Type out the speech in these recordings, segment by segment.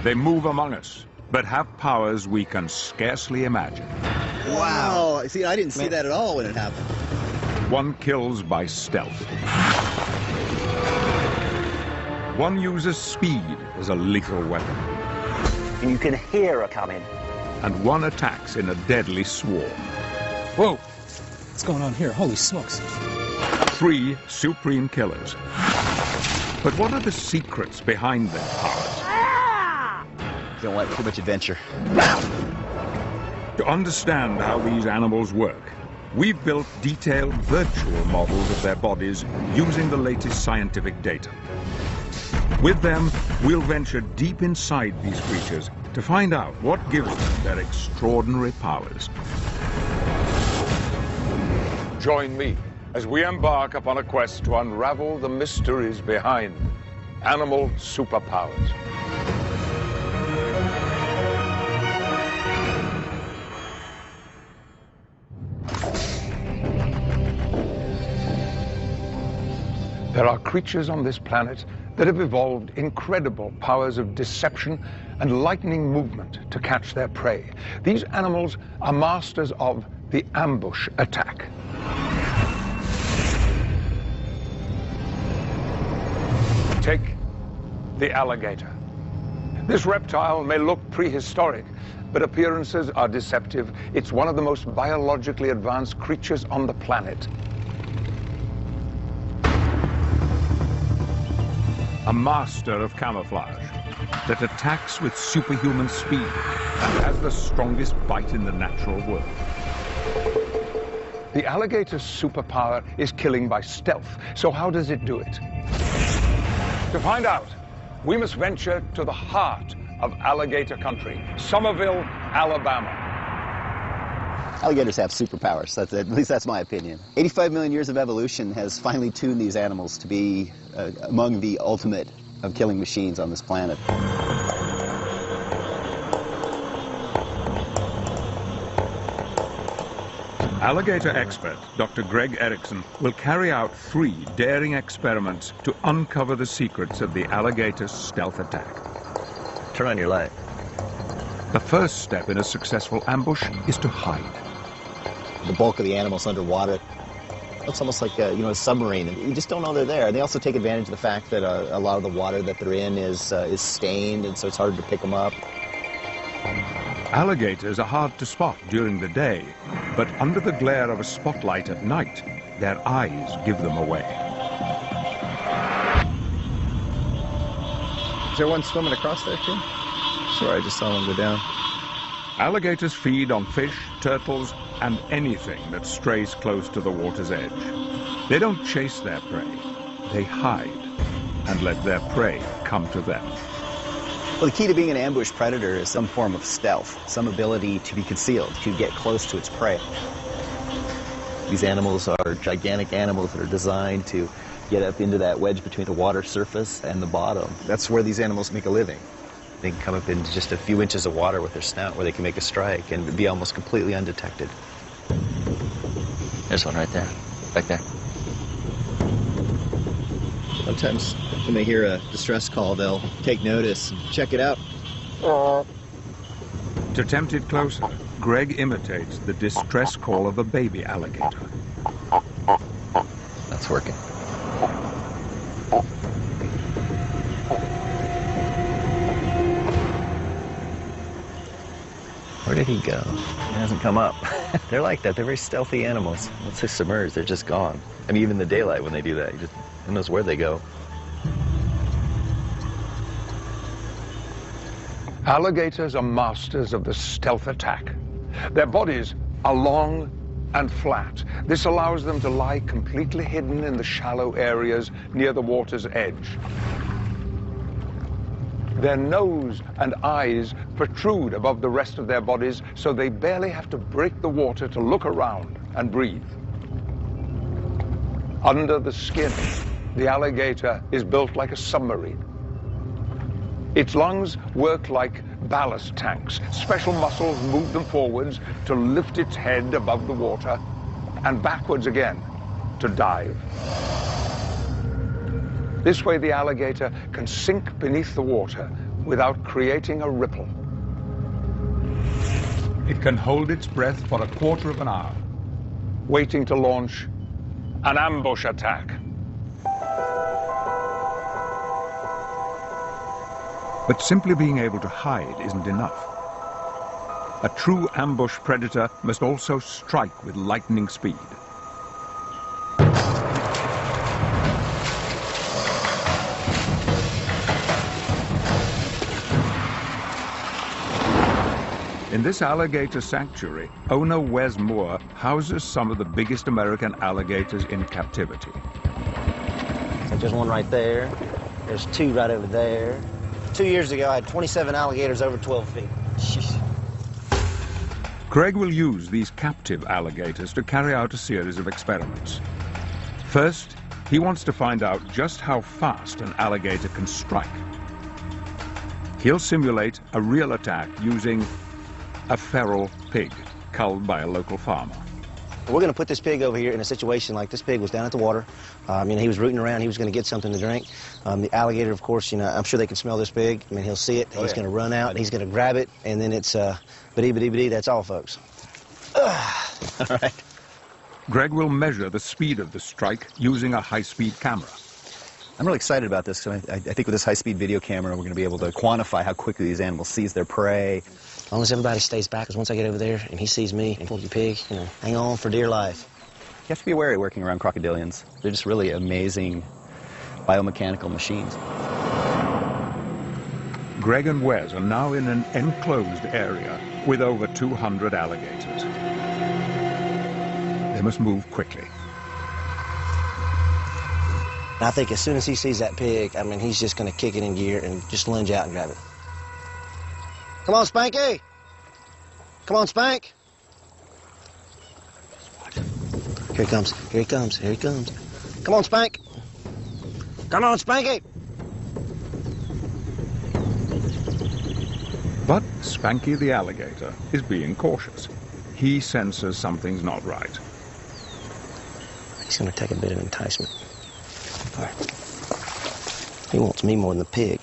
They move among us, but have powers we can scarcely imagine. Wow. See, I didn't see that at all when it happened. One kills by stealth. One uses speed as a lethal weapon. You can hear her coming. And one attacks in a deadly swarm. Whoa! What's going on here? Holy smokes. 3 supreme killers. But what are the secrets behind their powers? Don't want too much adventure. To understand how these animals work, we've built detailed virtual models of their bodies using the latest scientific data. With them, we'll venture deep inside these creatures to find out what gives them their extraordinary powers. Join me as we embark upon a quest to unravel the mysteries behind animal superpowers. There are creatures on this planet that have evolved incredible powers of deception and lightning movement to catch their prey. These animals are masters of the ambush attack. Take the alligator. This reptile may look prehistoric, but appearances are deceptive. It's one of the most biologically advanced creatures on the planet. A master of camouflage that attacks with superhuman speed and has the strongest bite in the natural world. The alligator's superpower is killing by stealth. So how does it do it? To find out, we must venture to the heart of alligator country, Somerville, Alabama. Alligators have superpowers. At least that's my opinion. 85 million years of evolution has finely tuned these animals to be among the ultimate of killing machines on this planet. Alligator expert Dr. Greg Erickson will carry out 3 daring experiments to uncover the secrets of the alligator's stealth attack. Turn on your light. The first step in a successful ambush is to hide. The bulk of the animals underwater. It's almost like a submarine. You just don't know they're there. They also take advantage of the fact that a lot of the water that they're in is stained, and so it's harder to pick them up. Alligators are hard to spot during the day, but under the glare of a spotlight at night, their eyes give them away. Is there one swimming across there too? Sorry, I just saw one go down. Alligators feed on fish, turtles, and anything that strays close to the water's edge. They don't chase their prey. They hide and let their prey come to them. Well, the key to being an ambush predator is some form of stealth, some ability to be concealed, to get close to its prey. These animals are gigantic animals that are designed to get up into that wedge between the water surface and the bottom. That's where these animals make a living. They can come up into just a few inches of water with their snout where they can make a strike and be almost completely undetected. There's one right there. Back there. Sometimes when they hear a distress call, they'll take notice and check it out. To tempt it closer, Greg imitates the distress call of a baby alligator. That's working. Where did he go? He hasn't come up. They're like that. They're very stealthy animals. Once they submerge, they're just gone. I mean, even in the daylight when they do that, who knows where they go. Alligators are masters of the stealth attack. Their bodies are long and flat. This allows them to lie completely hidden in the shallow areas near the water's edge. Their nose and eyes protrude above the rest of their bodies, so they barely have to break the water to look around and breathe. Under the skin, the alligator is built like a submarine. Its lungs work like ballast tanks. Special muscles move them forwards to lift its head above the water and backwards again to dive. This way, the alligator can sink beneath the water without creating a ripple. It can hold its breath for a quarter of an hour, waiting to launch an ambush attack. But simply being able to hide isn't enough. A true ambush predator must also strike with lightning speed. In this alligator sanctuary, owner Wes Moore houses some of the biggest American alligators in captivity. So there's one right there. There's two right over there. 2 years ago, I had 27 alligators over 12 feet. Jeez. Craig will use these captive alligators to carry out a series of experiments. First, he wants to find out just how fast an alligator can strike. He'll simulate a real attack using a feral pig culled by a local farmer. We're going to put this pig over here in a situation like this pig was down at the water. He was rooting around. He was going to get something to drink. The alligator, of course, I'm sure they can smell this pig. He'll see it. He's going to run out. He's going to grab it, and then it's ba-dee, that's all, folks. All right. Greg will measure the speed of the strike using a high-speed camera. I'm really excited about this. I think with this high-speed video camera, we're going to be able to quantify how quickly these animals seize their prey. As long as everybody stays back, because once I get over there and he sees me and pulls the pig, hang on for dear life. You have to be wary working around crocodilians. They're just really amazing biomechanical machines. Greg and Wes are now in an enclosed area with over 200 alligators. They must move quickly. I think as soon as he sees that pig, he's just going to kick it in gear and just lunge out and grab it. Come on, Spanky! Come on, Spank! Here he comes, here he comes, here he comes. Come on, Spank! Come on, Spanky! But Spanky the alligator is being cautious. He senses something's not right. He's going to take a bit of enticement. All right. He wants me more than the pig.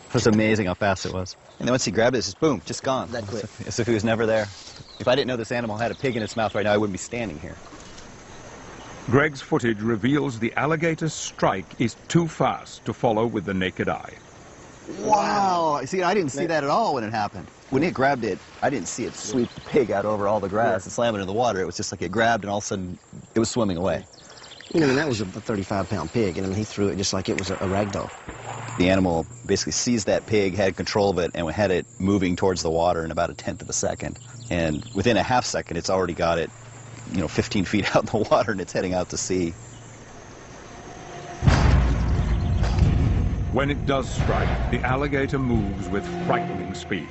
It was amazing how fast it was. And then once he grabbed it, it's just boom, just gone. That quick. As if he was never there. If I didn't know this animal had a pig in its mouth right now, I wouldn't be standing here. Greg's footage reveals the alligator's strike is too fast to follow with the naked eye. Wow! See, I didn't see that at all when it happened. When it grabbed it, I didn't see it sweep the pig out over all the grass and slam it in the water. It was just like it grabbed and all of a sudden it was swimming away. That was a 35-pound pig, and he threw it just like it was a rag doll. The animal basically seized that pig, had control of it, and had it moving towards the water in about 1/10 of a second. And within a half second, it's already got it, 15 feet out in the water, and it's heading out to sea. When it does strike, the alligator moves with frightening speed.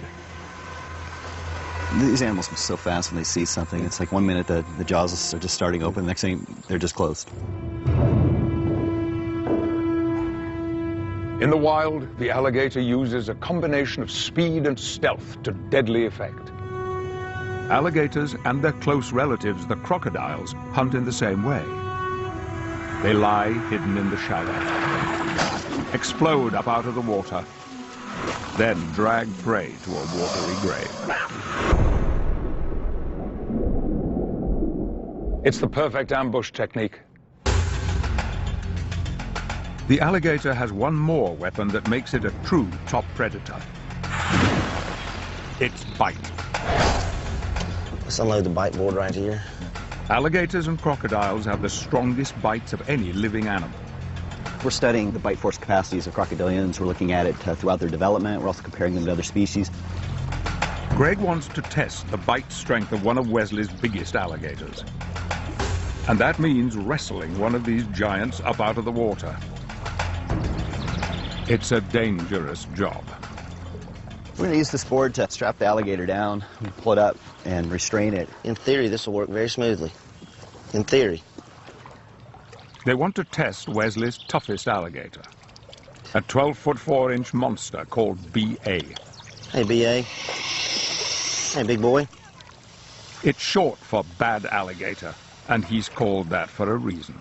These animals move so fast when they see something. It's like 1 minute the jaws are just starting open, the next thing they're just closed. In the wild, the alligator uses a combination of speed and stealth to deadly effect. Alligators and their close relatives, the crocodiles, hunt in the same way. They lie hidden in the shallow, explode up out of the water, then drag prey to a watery grave. It's the perfect ambush technique. The alligator has one more weapon that makes it a true top predator. Its bite. Let's unload the bite board right here. Alligators and crocodiles have the strongest bites of any living animal. We're studying the bite force capacities of crocodilians. We're looking at it throughout their development. We're also comparing them to other species. Greg wants to test the bite strength of one of Wesley's biggest alligators. And that means wrestling one of these giants up out of the water. It's a dangerous job. We're going to use this board to strap the alligator down, pull it up, and restrain it. In theory, this will work very smoothly. In theory. They want to test Wesley's toughest alligator, a 12-foot 4-inch monster called B.A. Hey, B.A. Hey, big boy. It's short for bad alligator, and he's called that for a reason.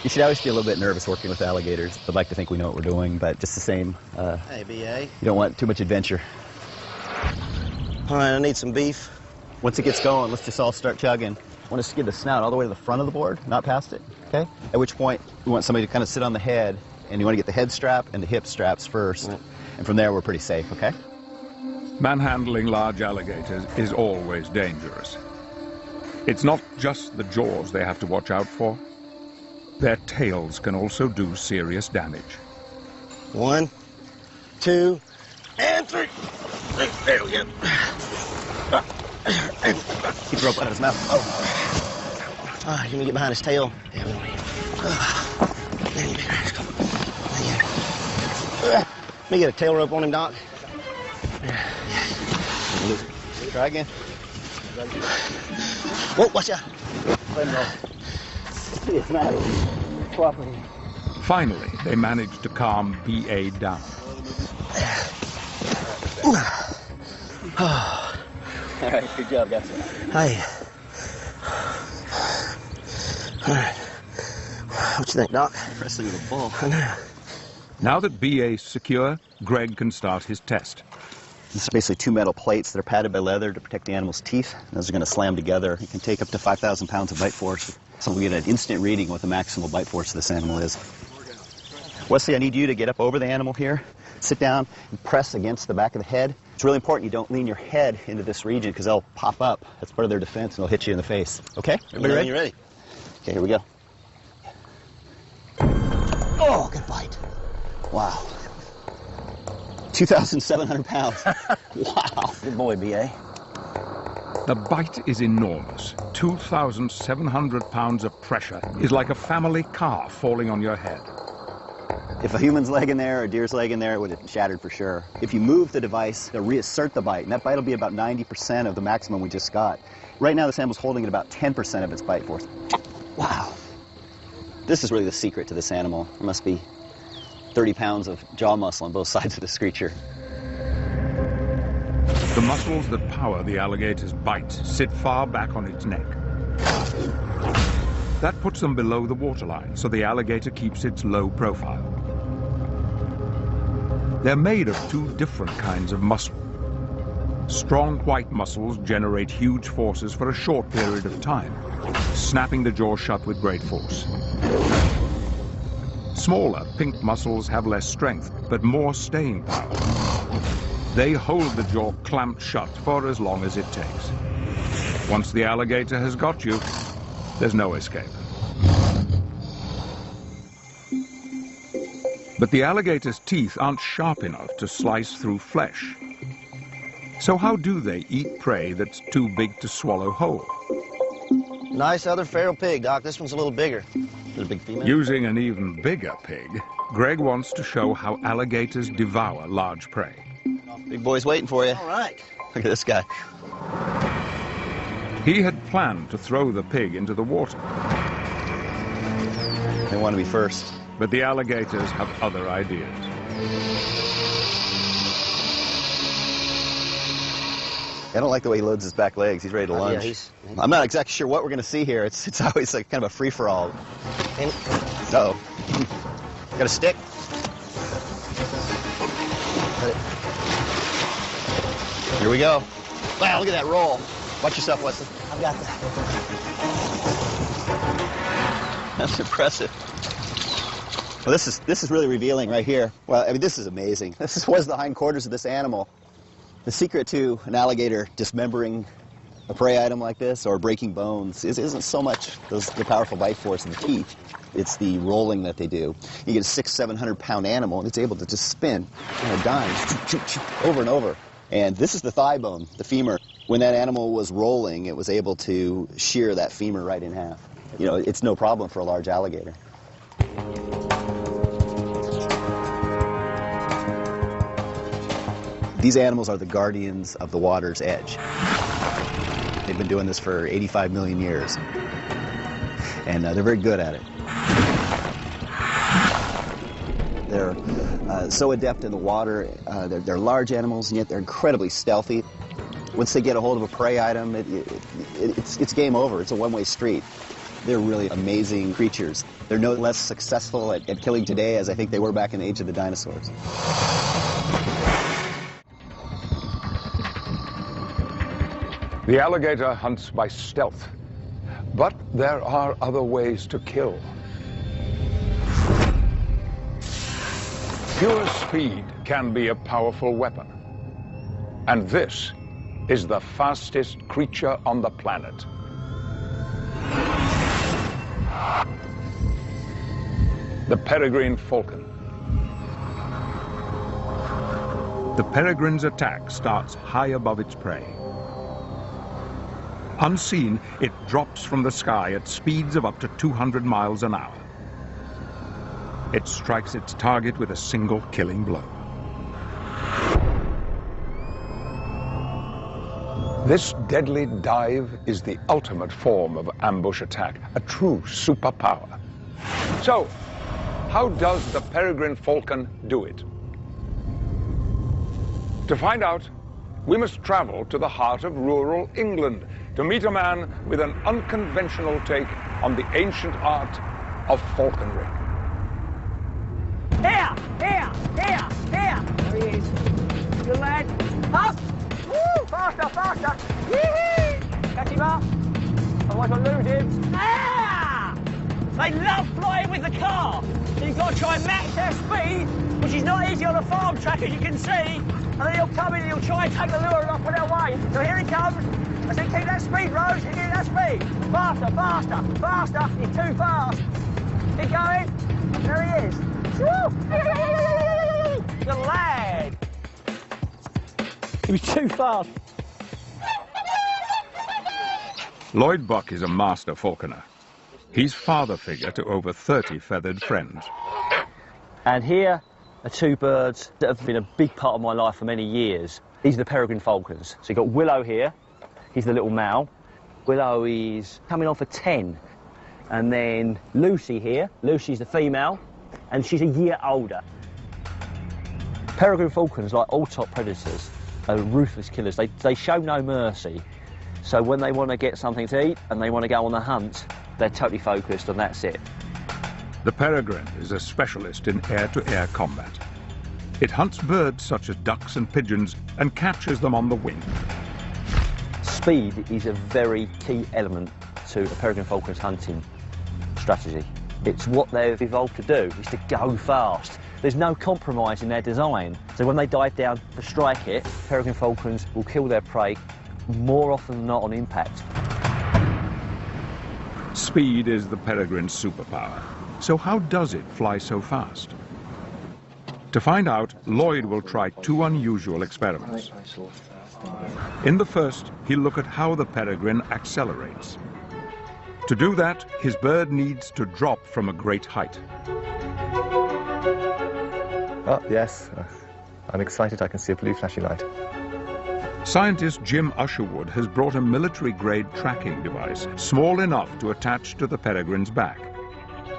You should always be a little bit nervous working with alligators. I'd like to think we know what we're doing, but just the same, Hey, B.A. you don't want too much adventure. All right, I need some beef. Once it gets going, let's just all start chugging. I want to skid the snout all the way to the front of the board, not past it, okay? At which point, we want somebody to kind of sit on the head, and you want to get the head strap and the hip straps first. Right. And from there, we're pretty safe, okay? Manhandling large alligators is always dangerous. It's not just the jaws they have to watch out for. Their tails can also do serious damage. 1, 2, and 3. There we go. Keep the rope out of his mouth. Oh. All right, let me get behind his tail. There you go. Let me get a tail rope on him, Doc. Try again. Whoa, watch out. Finally, they managed to calm B.A. down. All right, good job, guys. Hey. All right. What you think, Doc? Wrestling with a bull. Now that B.A.'s secure, Greg can start his test. This is basically 2 metal plates that are padded by leather to protect the animal's teeth. Those are going to slam together. It can take up to 5,000 pounds of bite force. So we get an instant reading what the maximal bite force of this animal is. Wesley, I need you to get up over the animal here, sit down, and press against the back of the head. It's really important you don't lean your head into this region because they'll pop up. That's part of their defense, and they'll hit you in the face. Okay? Everybody ready? You ready? Okay, here we go. Oh, good bite. Wow. 2,700 pounds. Wow. Good boy, B.A. The bite is enormous. 2,700 pounds of pressure is like a family car falling on your head. If a human's leg in there or a deer's leg in there, it would have shattered for sure. If you move the device, they'll reassert the bite, and that bite will be about 90% of the maximum we just got. Right now, this animal's holding at about 10% of its bite force. Wow. This is really the secret to this animal. There must be 30 pounds of jaw muscle on both sides of this creature. The muscles that power the alligator's bite sit far back on its neck. That puts them below the waterline, so the alligator keeps its low profile. They're made of 2 different kinds of muscle. Strong white muscles generate huge forces for a short period of time, snapping the jaw shut with great force. Smaller pink muscles have less strength, but more staying power. They hold the jaw clamped shut for as long as it takes. Once the alligator has got you, there's no escape. But the alligator's teeth aren't sharp enough to slice through flesh. So how do they eat prey that's too big to swallow whole? Nice other feral pig, Doc. This one's a little bigger. Is it a big female? Using an even bigger pig, Greg wants to show how alligators devour large prey. Big boy's waiting for you. All right. Look at this guy. He had planned to throw the pig into the water, They want to be first. but the alligators have other ideas. I don't like the way he loads his back legs. He's ready to lunge. Yeah, I'm not exactly sure what we're going to see here. It's always like kind of a free-for-all. And Uh-oh. Got a stick? cut it. Here we go. Wow, look at that roll. Watch yourself, Wesley. I've got that. That's impressive. Well, this is really revealing right here. Well, I mean, this is amazing. This was the hindquarters of this animal. The secret to an alligator dismembering a prey item like this or breaking bones isn't so much the powerful bite force of the teeth. It's the rolling that they do. You get a 600-700 pound animal, and it's able to just spin on a dime over and over. And this is the thigh bone, the femur. When that animal was rolling, it was able to shear that femur right in half. You know, it's no problem for a large alligator. These animals are the guardians of the water's edge. They've been doing this for 85 million years, and they're very good at it. They're so adept in the water. They're large animals, and yet they're incredibly stealthy. Once they get a hold of a prey item, it's game over. It's a one-way street. They're really amazing creatures. They're no less successful at killing today as I think they were back in the age of the dinosaurs. The alligator hunts by stealth, but there are other ways to kill. Pure speed can be a powerful weapon, and this is the fastest creature on the planet. The peregrine falcon. The peregrine's attack starts high above its prey. Unseen, it drops from the sky at speeds of up to 200 miles an hour. It strikes its target with a single killing blow. This deadly dive is the ultimate form of ambush attack, a true superpower. So, how does the peregrine falcon do it? To find out, we must travel to the heart of rural England to meet a man with an unconventional take on the ancient art of falconry. Here! Here! Here! Here! There he is. Good lad. Up! Woo! Faster! Faster! Yee-hee! Catch him up. Otherwise I'll lose him. Ah! They love flying with the car. So you've got to try and match their speed, which is not easy on a farm track, as you can see. And then he'll come in and he'll try and take the lure and I'll put it away. So here he comes. I said, keep that speed, Rose. Keep that speed. Faster, faster, faster. He's too fast. Keep going. There he is. Woo! Good lad. He was too fast. Lloyd Buck is a master falconer. He's father figure to over 30 feathered friends. And here are two birds that have been a big part of my life for many years. These are the peregrine falcons. So you've got Willow here. He's the little male. Willow is coming on for 10. And then Lucy here. Lucy's the female, and she's a year older. Peregrine falcons, like all top predators, are ruthless killers. They show no mercy. So when they want to get something to eat and they want to go on the hunt, they're totally focused and that's it. The peregrine is a specialist in air-to-air combat. It hunts birds such as ducks and pigeons and captures them on the wing. Speed is a very key element to a peregrine falcon's hunting strategy. It's what they've evolved to do, is to go fast. There's no compromise in their design. So when they dive down to strike it, peregrine falcons will kill their prey more often than not on impact. Speed is the peregrine's superpower. So how does it fly so fast? To find out, Lloyd will try two unusual experiments. In the first, he'll look at how the peregrine accelerates. To do that, his bird needs to drop from a great height. Oh, yes. I'm excited I can see a blue flashing light. Scientist Jim Usherwood has brought a military-grade tracking device, small enough to attach to the peregrine's back.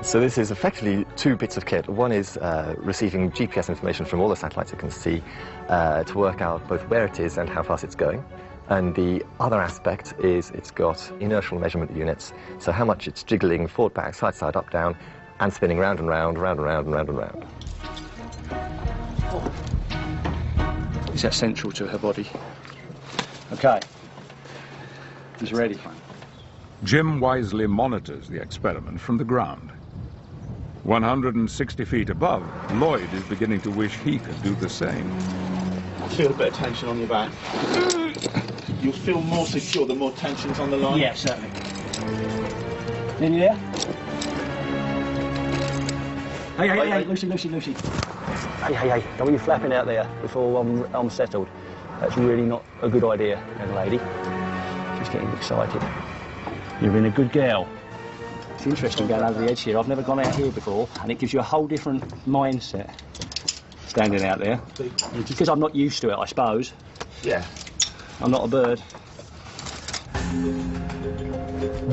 So this is effectively two bits of kit. One is receiving GPS information from all the satellites it can see to work out both where it is and how fast it's going. And the other aspect is it's got inertial measurement units, so how much it's jiggling forward, back, side, side, up, down, and spinning round and round, round and round and round and round. Is that central to her body? Okay. He's ready. Jim wisely monitors the experiment from the ground. 160 feet above, Lloyd is beginning to wish he could do the same. Feel a bit of tension on your back. You'll feel more secure the more tension's on the line. Yeah, certainly. Nearly there? Hey, Lucy. Hey, don't be flapping out there before I'm settled. That's really not a good idea, young lady. She's getting excited. You're being a good girl. It's interesting going over the edge here. I've never gone out here before, and it gives you a whole different mindset standing out there. Because I'm not used to it, I suppose. Yeah. I'm not a bird.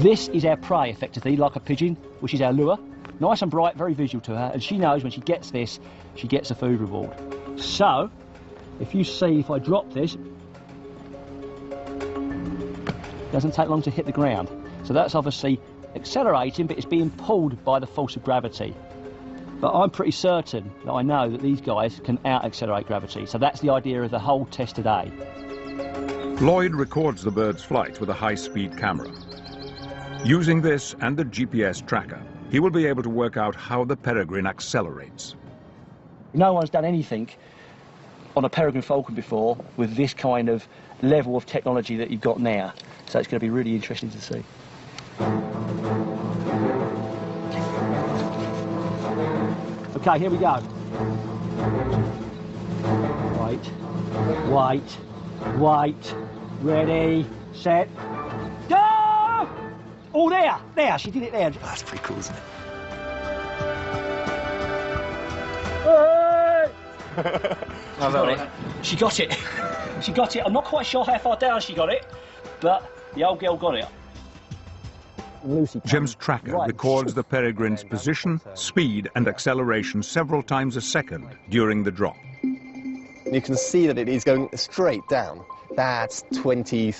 This is our prey, effectively, like a pigeon, which is our lure. Nice and bright, very visual to her, and she knows when she gets this, she gets a food reward. So, if you see, if I drop this, it doesn't take long to hit the ground. So that's obviously accelerating, but it's being pulled by the force of gravity. But I'm pretty certain that I know that these guys can out-accelerate gravity. So that's the idea of the whole test today. Lloyd records the bird's flight with a high-speed camera. Using this and the GPS tracker, he will be able to work out how the peregrine accelerates. No one's done anything on a peregrine falcon before with this kind of level of technology that you've got now. So it's going to be really interesting to see. Okay, here we go. Wait, ready, set, go! Oh, there, she did it there. That's pretty cool, isn't it? She got it. She got it. I'm not quite sure how far down she got it, but the old girl got it. Lucy. Jim's tracker records the peregrine's position, speed and acceleration several times a second during the drop. You can see that it is going straight down. That's 22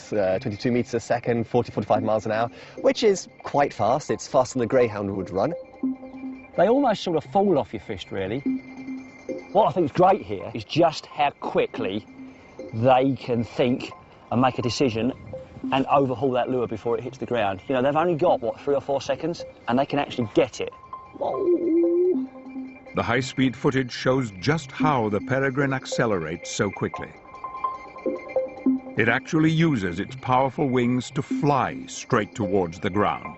meters a second, 45 miles an hour, which is quite fast. It's faster than a greyhound would run. They almost sort of fall off your fist, really. What I think is great here is just how quickly they can think and make a decision and overhaul that lure before it hits the ground. You know, they've only got, what, 3 or 4 seconds, and they can actually get it. Whoa. The high-speed footage shows just how the peregrine accelerates so quickly. It actually uses its powerful wings to fly straight towards the ground.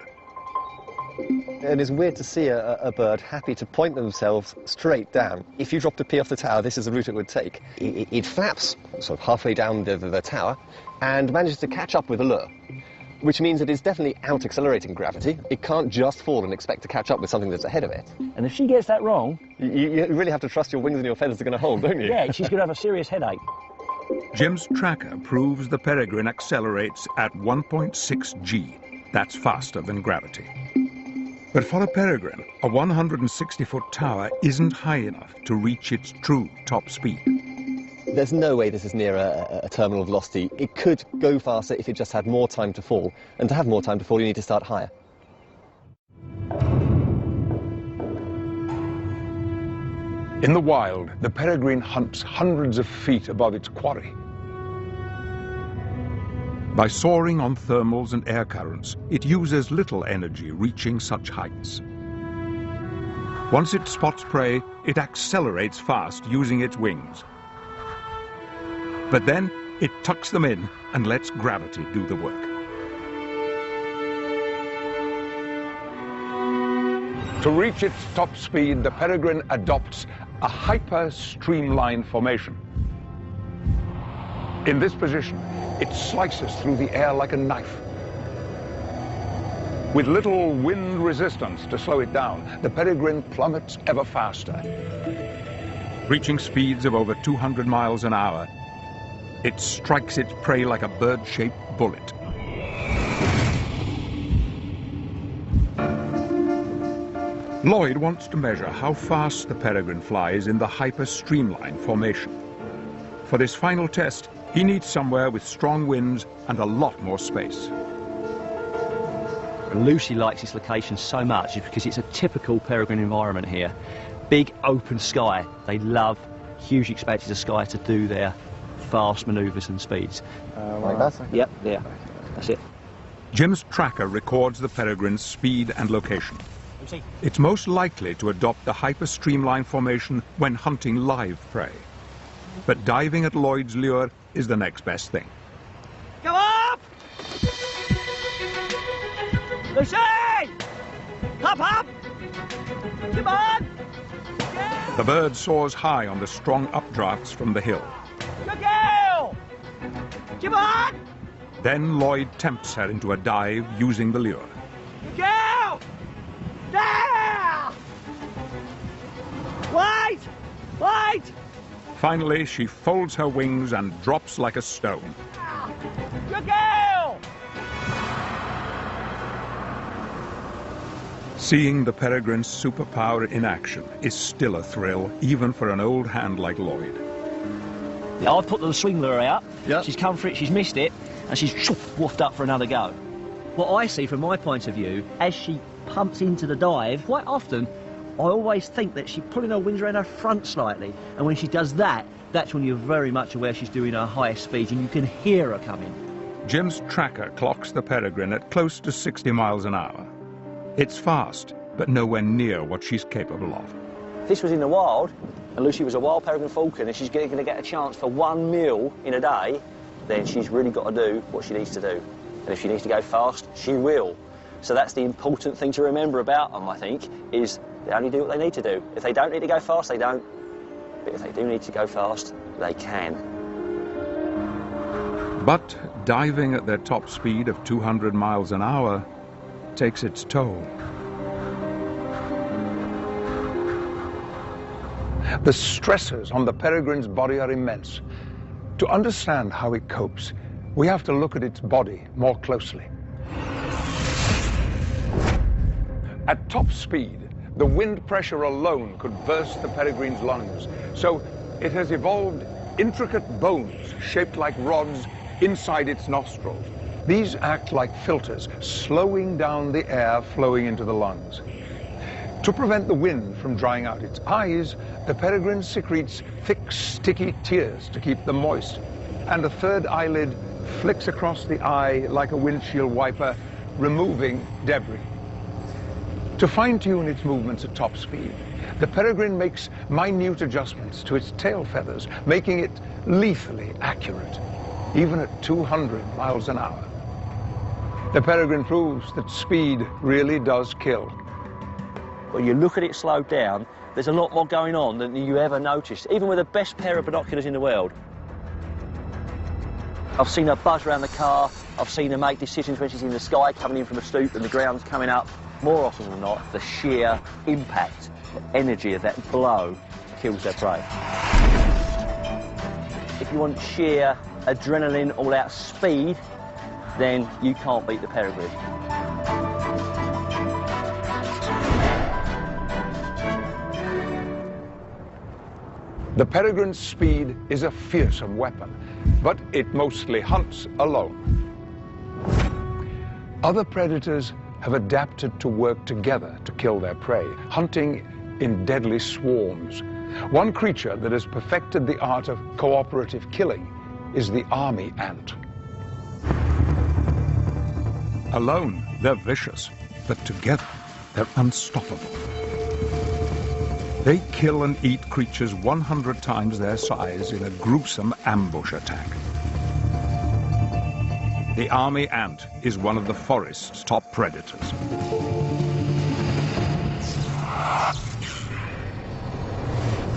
And it's weird to see a bird happy to point themselves straight down. If you dropped a pea off the tower, this is the route it would take. It flaps sort of halfway down the tower and manages to catch up with the lure, which means it is definitely out-accelerating gravity. It can't just fall and expect to catch up with something that's ahead of it. And if she gets that wrong... You really have to trust your wings and your feathers are going to hold, don't you? Yeah, she's going to have a serious headache. Jim's tracker proves the peregrine accelerates at 1.6 G. That's faster than gravity. But for a peregrine, a 160-foot tower isn't high enough to reach its true top speed. There's no way this is near a terminal velocity. It could go faster if it just had more time to fall. And to have more time to fall, you need to start higher. In the wild, the peregrine hunts hundreds of feet above its quarry. By soaring on thermals and air currents, it uses little energy reaching such heights. Once it spots prey, it accelerates fast using its wings. But then it tucks them in and lets gravity do the work. To reach its top speed, the peregrine adopts a hyper-streamline formation. In this position, it slices through the air like a knife. With little wind resistance to slow it down, the peregrine plummets ever faster. Reaching speeds of over 200 miles an hour, it strikes its prey like a bird-shaped bullet. Lloyd wants to measure how fast the peregrine flies in the hyper-streamline formation. For this final test, he needs somewhere with strong winds and a lot more space. Lucy likes this location so much because it's a typical peregrine environment here. Big open sky. They love huge expanses of sky to do their fast manoeuvres and speeds. Like that? Yep, there. That's it. Jim's tracker records the peregrine's speed and location. It's most likely to adopt the hyper-streamline formation when hunting live prey. But diving at Lloyd's lure is the next best thing. Go up! Lucy! Hop, hop! Come on! Yeah. The bird soars high on the strong updrafts from the hill. Good girl! Come on! Then Lloyd tempts her into a dive using the lure. Good girl! There! Wait! Wait! Finally, she folds her wings and drops like a stone. Good girl! Seeing the peregrine's superpower in action is still a thrill, even for an old hand like Lloyd. Yeah, I've put the swing lure out. Yep. She's come for it, she's missed it, and she's woofed up for another go. What I see from my point of view, as she pumps into the dive, quite often, I always think that she's pulling her wings around her front slightly, and when she does that, that's when you're very much aware she's doing her highest speed, and you can hear her coming. Jim's tracker clocks the peregrine at close to 60 miles an hour. It's fast, but nowhere near what she's capable of. If this was in the wild, and Lucy was a wild peregrine falcon, and she's going to get a chance for 1 meal in a day, then she's really got to do what she needs to do. And if she needs to go fast, she will. So that's the important thing to remember about them, I think, is they only do what they need to do. If they don't need to go fast, they don't. But if they do need to go fast, they can. But diving at their top speed of 200 miles an hour takes its toll. The stresses on the peregrine's body are immense. To understand how it copes, we have to look at its body more closely. At top speed, the wind pressure alone could burst the peregrine's lungs, so it has evolved intricate bones shaped like rods inside its nostrils. These act like filters, slowing down the air flowing into the lungs. To prevent the wind from drying out its eyes, the peregrine secretes thick, sticky tears to keep them moist, and a third eyelid flicks across the eye like a windshield wiper, removing debris. To fine-tune its movements at top speed, the peregrine makes minute adjustments to its tail feathers, making it lethally accurate, even at 200 miles an hour. The peregrine proves that speed really does kill. When you look at it slowed down, there's a lot more going on than you ever noticed, even with the best pair of binoculars in the world. I've seen her buzz around the car, I've seen her make decisions when she's in the sky, coming in from a stoop and the ground's coming up. More often than not, the sheer impact, the energy of that blow kills their prey. If you want sheer adrenaline, all-out speed, then you can't beat the peregrine. The peregrine's speed is a fearsome weapon, but it mostly hunts alone. Other predators have adapted to work together to kill their prey, hunting in deadly swarms. One creature that has perfected the art of cooperative killing is the army ant. Alone, they're vicious, but together, they're unstoppable. They kill and eat creatures 100 times their size in a gruesome ambush attack. The army ant is one of the forest's top predators.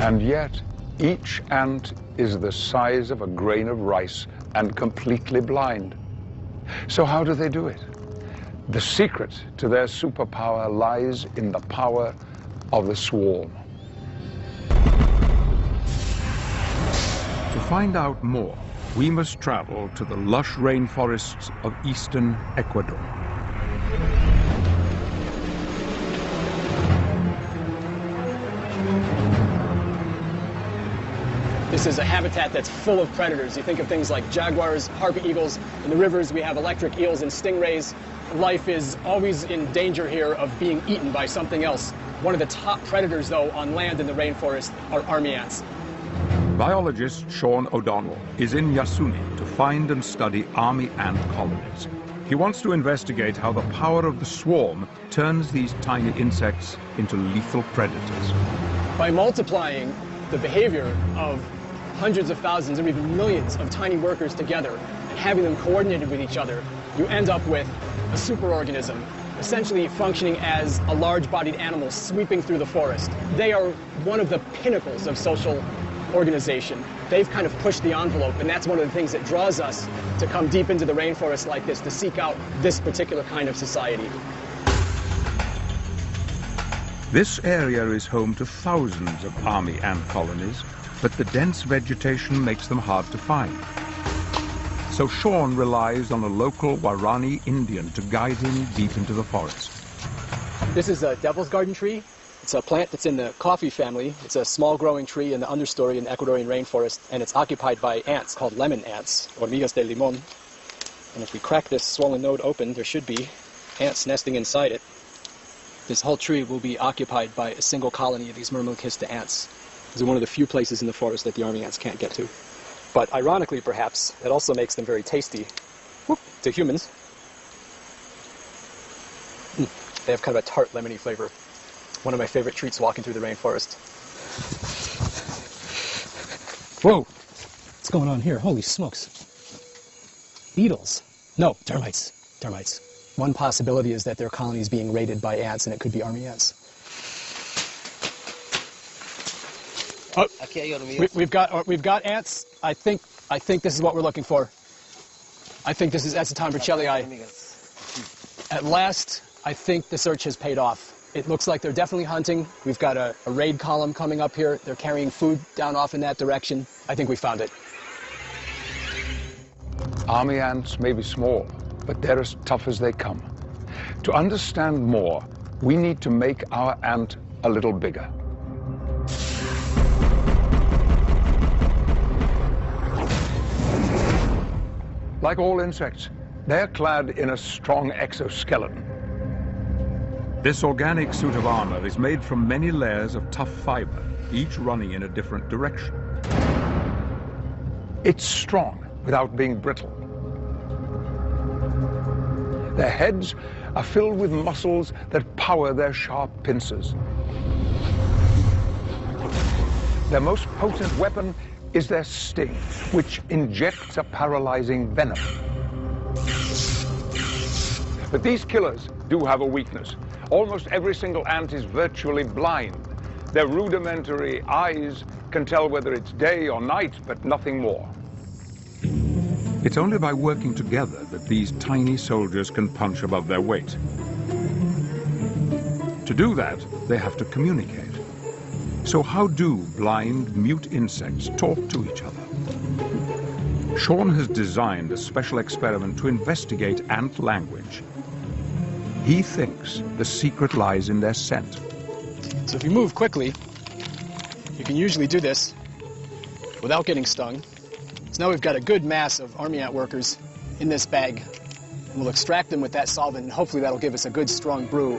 And yet, each ant is the size of a grain of rice and completely blind. So how do they do it? The secret to their superpower lies in the power of the swarm. To find out more, we must travel to the lush rainforests of eastern Ecuador. This is a habitat that's full of predators. You think of things like jaguars, harpy eagles. In the rivers, we have electric eels and stingrays. Life is always in danger here of being eaten by something else. One of the top predators, though, on land in the rainforest are army ants. Biologist Sean O'Donnell is in Yasuni to find and study army ant colonies. He wants to investigate how the power of the swarm turns these tiny insects into lethal predators. By multiplying the behavior of hundreds of thousands or even millions of tiny workers together and having them coordinated with each other, you end up with a superorganism, essentially functioning as a large-bodied animal sweeping through the forest. They are one of the pinnacles of social organization. They've kind of pushed the envelope, and that's one of the things that draws us to come deep into the rainforest like this, to seek out this particular kind of society. This area is home to thousands of army ant colonies, but the dense vegetation makes them hard to find. So Sean relies on a local Warani Indian to guide him deep into the forest. This is a devil's garden tree. It's a plant that's in the coffee family. It's a small growing tree in the understory in the Ecuadorian rainforest, and it's occupied by ants called lemon ants, hormigas de limón. And if we crack this swollen node open, there should be ants nesting inside it. This whole tree will be occupied by a single colony of these Myrmellchista ants. These are one of the few places in the forest that the army ants can't get to. But ironically, perhaps, it also makes them very tasty to humans. They have kind of a tart, lemony flavor. One of my favorite treats walking through the rainforest. Whoa! What's going on here? Holy smokes. Beetles. No, termites. Termites. One possibility is that their colony is being raided by ants, and it could be army ants. Oh, we've got ants. I think this is what we're looking for. I think this is Acetonvercellii. At last, I think the search has paid off. It looks like they're definitely hunting. We've got a raid column coming up here. They're carrying food down off in that direction. I think we found it. Army ants may be small, but they're as tough as they come. To understand more, we need to make our ant a little bigger. Like all insects, they're clad in a strong exoskeleton. This organic suit of armor is made from many layers of tough fiber, each running in a different direction. It's strong without being brittle. Their heads are filled with muscles that power their sharp pincers. Their most potent weapon is their sting, which injects a paralyzing venom. But these killers do have a weakness. Almost every single ant is virtually blind. Their rudimentary eyes can tell whether it's day or night, but nothing more. It's only by working together that these tiny soldiers can punch above their weight. To do that, they have to communicate. So how do blind, mute insects talk to each other? Sean has designed a special experiment to investigate ant language. He thinks the secret lies in their scent. So if you move quickly, you can usually do this without getting stung. So now we've got a good mass of army ant workers in this bag. And we'll extract them with that solvent, and hopefully that'll give us a good strong brew.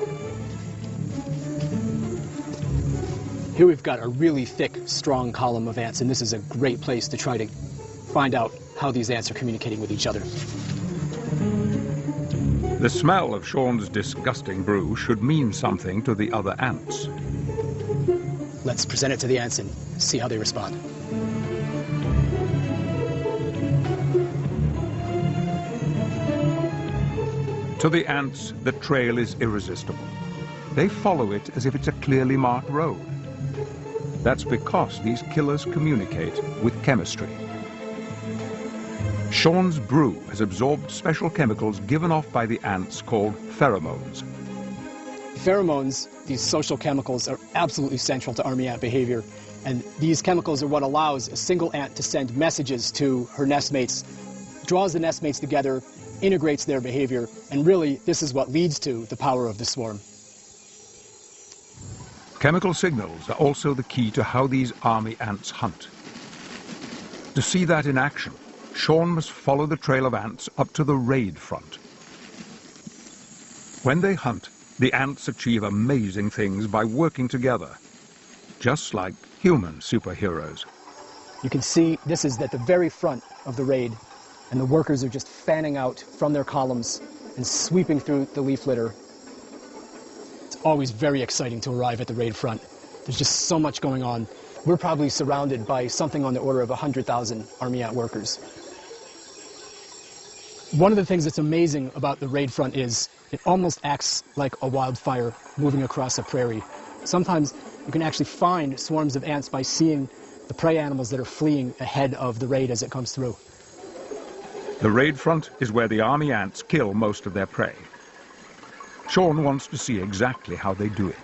Here we've got a really thick, strong column of ants, and this is a great place to try to find out how these ants are communicating with each other. The smell of Sean's disgusting brew should mean something to the other ants. Let's present it to the ants and see how they respond. To the ants, the trail is irresistible. They follow it as if it's a clearly marked road. That's because these killers communicate with chemistry. Sean's brew has absorbed special chemicals given off by the ants called pheromones. Pheromones, these social chemicals, are absolutely central to army ant behavior. And these chemicals are what allows a single ant to send messages to her nestmates, draws the nestmates together, integrates their behavior, and really this is what leads to the power of the swarm. Chemical signals are also the key to how these army ants hunt. To see that in action, Sean must follow the trail of ants up to the raid front. When they hunt, the ants achieve amazing things by working together, just like human superheroes. You can see this is at the very front of the raid, and the workers are just fanning out from their columns and sweeping through the leaf litter. It's always very exciting to arrive at the raid front. There's just so much going on. We're probably surrounded by something on the order of 100,000 army ant workers. One of the things that's amazing about the raid front is it almost acts like a wildfire moving across a prairie. Sometimes you can actually find swarms of ants by seeing the prey animals that are fleeing ahead of the raid as it comes through. The raid front is where the army ants kill most of their prey. Sean wants to see exactly how they do it.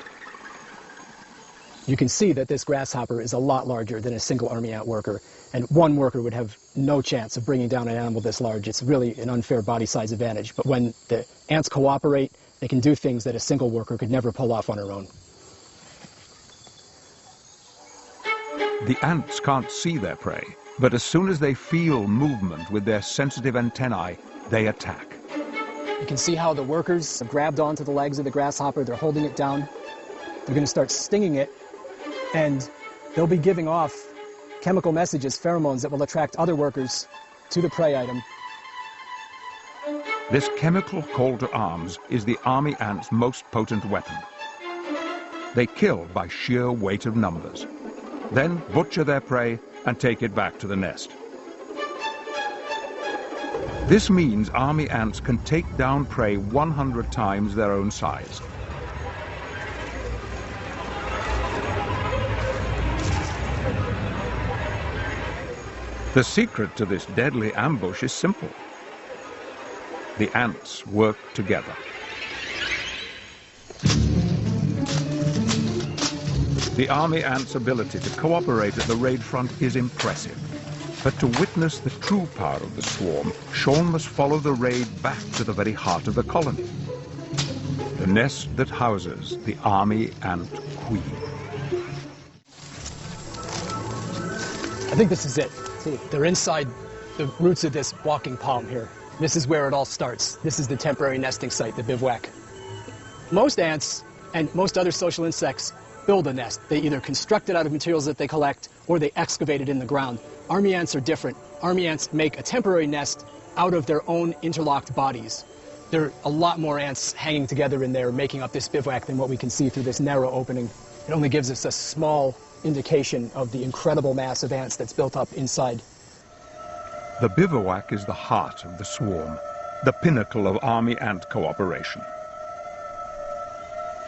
You can see that this grasshopper is a lot larger than a single army ant worker, and one worker would have no chance of bringing down an animal this large. It's really an unfair body size advantage. But when the ants cooperate, they can do things that a single worker could never pull off on her own. The ants can't see their prey, but as soon as they feel movement with their sensitive antennae, they attack. You can see how the workers have grabbed onto the legs of the grasshopper. They're holding it down. They're going to start stinging it, and they'll be giving off chemical messages, pheromones, that will attract other workers to the prey item. This chemical call to arms is the army ant's most potent weapon. They kill by sheer weight of numbers, then butcher their prey and take it back to the nest. This means army ants can take down prey 100 times their own size. The secret to this deadly ambush is simple. The ants work together. The army ant's ability to cooperate at the raid front is impressive. But to witness the true power of the swarm, Sean must follow the raid back to the very heart of the colony. The nest that houses the army ant queen. I think this is it. See, they're inside the roots of this walking palm here. This is where it all starts. This is the temporary nesting site, the bivouac. Most ants and most other social insects build a nest. They either construct it out of materials that they collect or they excavate it in the ground. Army ants are different. Army ants make a temporary nest out of their own interlocked bodies. There are a lot more ants hanging together in there making up this bivouac than what we can see through this narrow opening. It only gives us a small indication of the incredible mass of ants that's built up inside. The bivouac is the heart of the swarm, the pinnacle of army ant cooperation.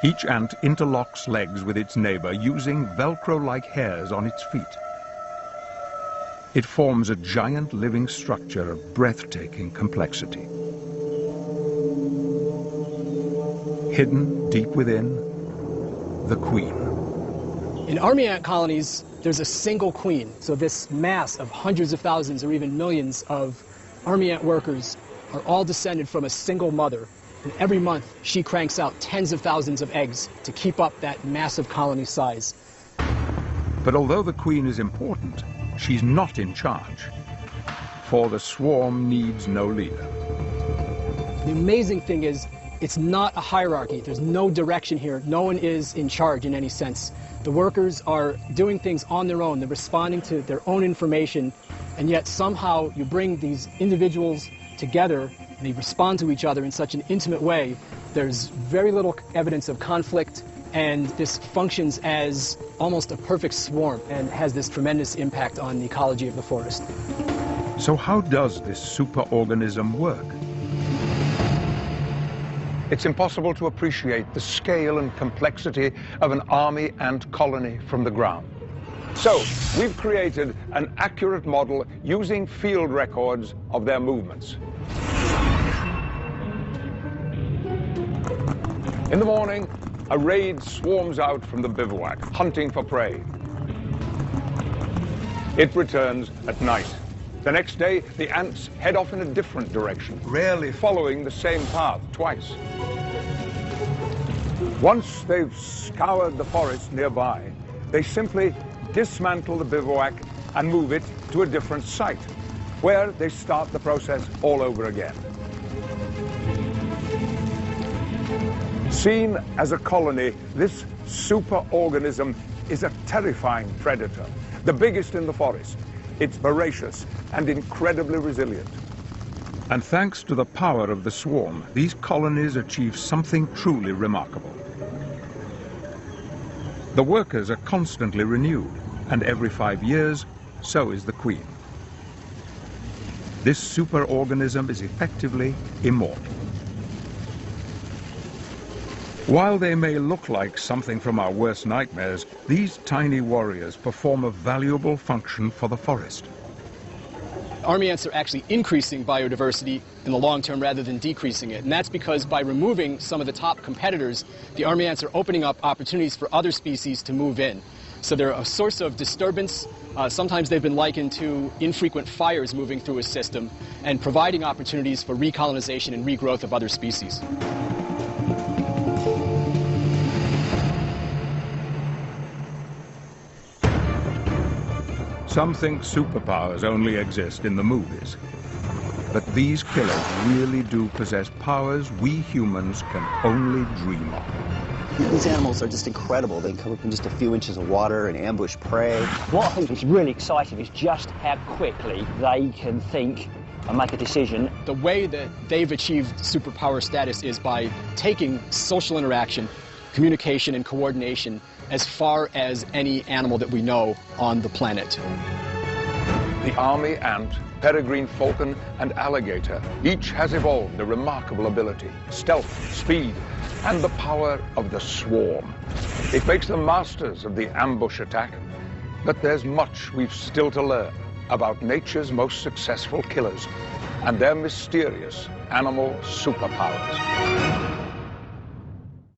Each ant interlocks legs with its neighbor using Velcro-like hairs on its feet. It forms a giant living structure of breathtaking complexity. Hidden deep within, the queen. In army ant colonies, there's a single queen. So this mass of hundreds of thousands or even millions of army ant workers are all descended from a single mother. And every month, she cranks out tens of thousands of eggs to keep up that massive colony size. But although the queen is important, she's not in charge, for the swarm needs no leader. The amazing thing is, it's not a hierarchy. There's no direction here. No one is in charge in any sense. The workers are doing things on their own. They're responding to their own information, and yet somehow you bring these individuals together, and they respond to each other in such an intimate way. There's very little evidence of conflict, and this functions as almost a perfect swarm and has this tremendous impact on the ecology of the forest. So how does this superorganism work? It's impossible to appreciate the scale and complexity of an army ant colony from the ground. So, we've created an accurate model using field records of their movements. In the morning, a raid swarms out from the bivouac, hunting for prey. It returns at night. The next day, the ants head off in a different direction, rarely following the same path twice. Once they've scoured the forest nearby, they simply dismantle the bivouac and move it to a different site, where they start the process all over again. Seen as a colony, this superorganism is a terrifying predator, the biggest in the forest. It's voracious and incredibly resilient. And thanks to the power of the swarm, these colonies achieve something truly remarkable. The workers are constantly renewed, and every 5 years, so is the queen. This superorganism is effectively immortal. While they may look like something from our worst nightmares, these tiny warriors perform a valuable function for the forest. army ants are actually increasing biodiversity in the long term rather than decreasing it. And that's because by removing some of the top competitors, the army ants are opening up opportunities for other species to move in. So they're a source of disturbance. Sometimes they've been likened to infrequent fires moving through a system and providing opportunities for recolonization and regrowth of other species. Some think superpowers only exist in the movies. But these killers really do possess powers we humans can only dream of. These animals are just incredible. They come up in just a few inches of water and ambush prey. What I think is really exciting is just how quickly they can think and make a decision. The way that they've achieved superpower status is by taking social interaction, communication, and coordination as far as any animal that we know on the planet. The army ant, peregrine falcon, and alligator each has evolved a remarkable ability, stealth, speed, and the power of the swarm. It makes them masters of the ambush attack, but there's much we've still to learn about nature's most successful killers and their mysterious animal superpowers.